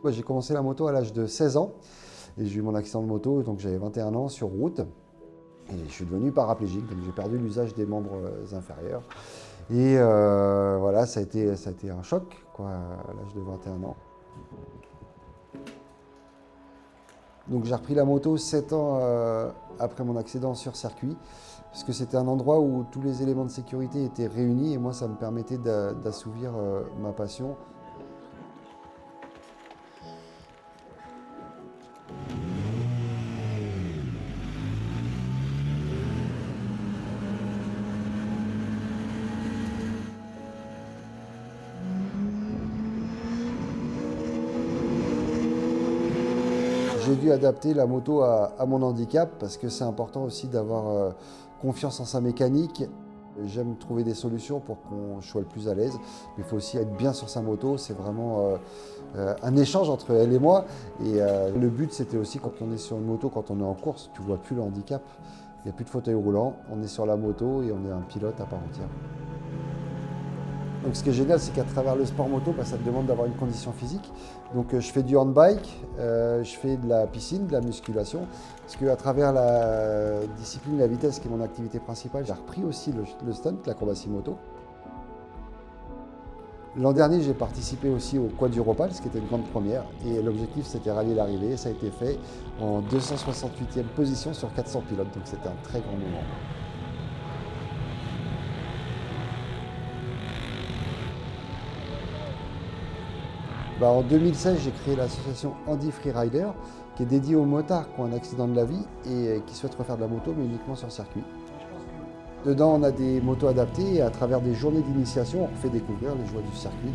J'ai commencé la moto à l'âge de 16 ans et j'ai eu mon accident de moto, donc j'avais 21 ans sur route et je suis devenu paraplégique, donc j'ai perdu l'usage des membres inférieurs. Et voilà, ça a été un choc quoi, à l'âge de 21 ans. Donc j'ai repris la moto 7 ans après mon accident sur circuit, parce que c'était un endroit où tous les éléments de sécurité étaient réunis et moi ça me permettait d'assouvir ma passion. J'ai dû adapter la moto à mon handicap parce que c'est important aussi d'avoir confiance en sa mécanique. J'aime trouver des solutions pour qu'on soit le plus à l'aise, mais il faut aussi être bien sur sa moto. C'est vraiment un échange entre elle et moi. Et le but, c'était aussi quand on est sur une moto, quand on est en course, tu ne vois plus le handicap. Il n'y a plus de fauteuil roulant, on est sur la moto et on est un pilote à part entière. Donc ce qui est génial, c'est qu'à travers le sport moto, ça te demande d'avoir une condition physique. Donc je fais du handbike, je fais de la piscine, de la musculation. Parce qu'à travers la discipline, la vitesse, qui est mon activité principale, j'ai repris aussi le stunt, l'acrobatie moto. L'an dernier, j'ai participé aussi au Quad Europal, ce qui était une grande première. Et l'objectif, c'était rallier l'arrivée. Ça a été fait en 268e position sur 400 pilotes. Donc c'était un très grand moment. En 2016, j'ai créé l'association Handy Freerider, qui est dédiée aux motards qui ont un accident de la vie et qui souhaitent refaire de la moto, mais uniquement sur circuit. Dedans, on a des motos adaptées et à travers des journées d'initiation, on fait découvrir les joies du circuit.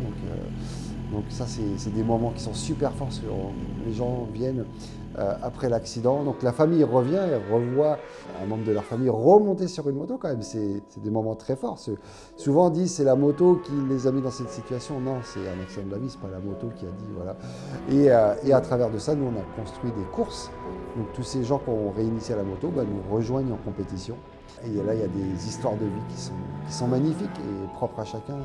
Donc ça, c'est des moments qui sont super forts. Les gens viennent après l'accident. Donc la famille revient et revoit un membre de leur famille remonter sur une moto quand même. C'est des moments très forts. Souvent on dit c'est la moto qui les a mis dans cette situation. Non, c'est un accident de la vie, c'est pas la moto qui a dit voilà. Et à travers de ça, nous on a construit des courses. Donc tous ces gens qui ont réinitié à la moto nous rejoignent en compétition. Et là, il y a des histoires de vie qui sont magnifiques et propres à chacun.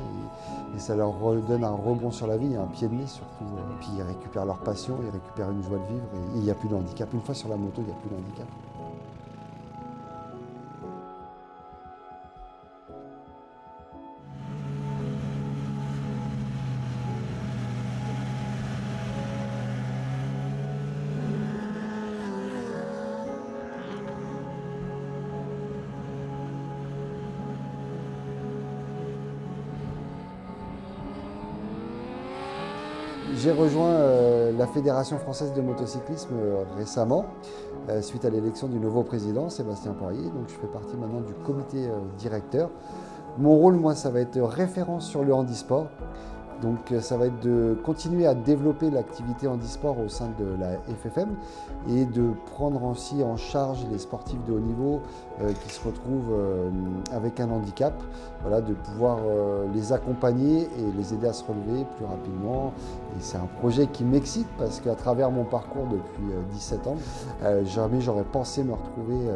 Et ça leur donne un rebond sur la vie et un pied de nez surtout. Et puis ils récupèrent leur passion, ils récupèrent une joie de vivre et il n'y a plus de handicap. Une fois sur la moto, il n'y a plus de handicap. J'ai rejoint la Fédération française de motocyclisme récemment, suite à l'élection du nouveau président, Sébastien Poirier. Donc je fais partie maintenant du comité directeur. Mon rôle, moi, ça va être référent sur le handisport. Donc ça va être de continuer à développer l'activité handisport au sein de la FFM et de prendre aussi en charge les sportifs de haut niveau qui se retrouvent avec un handicap, voilà, de pouvoir les accompagner et les aider à se relever plus rapidement. Et c'est un projet qui m'excite parce qu'à travers mon parcours depuis 17 ans, jamais j'aurais pensé me retrouver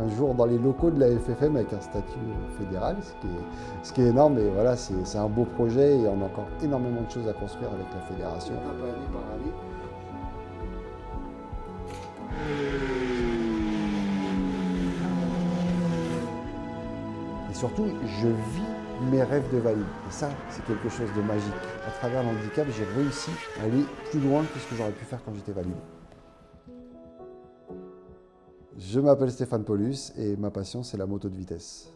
un jour dans les locaux de la FFM avec un statut fédéral, ce qui est énorme. Et voilà, c'est un beau projet et on a encore énormément de choses à construire avec la fédération. Et surtout, je vis mes rêves de valide. Et ça, c'est quelque chose de magique. À travers l'handicap, j'ai réussi à aller plus loin que ce que j'aurais pu faire quand j'étais valide. Je m'appelle Stéphane Paulus et ma passion, c'est la moto de vitesse.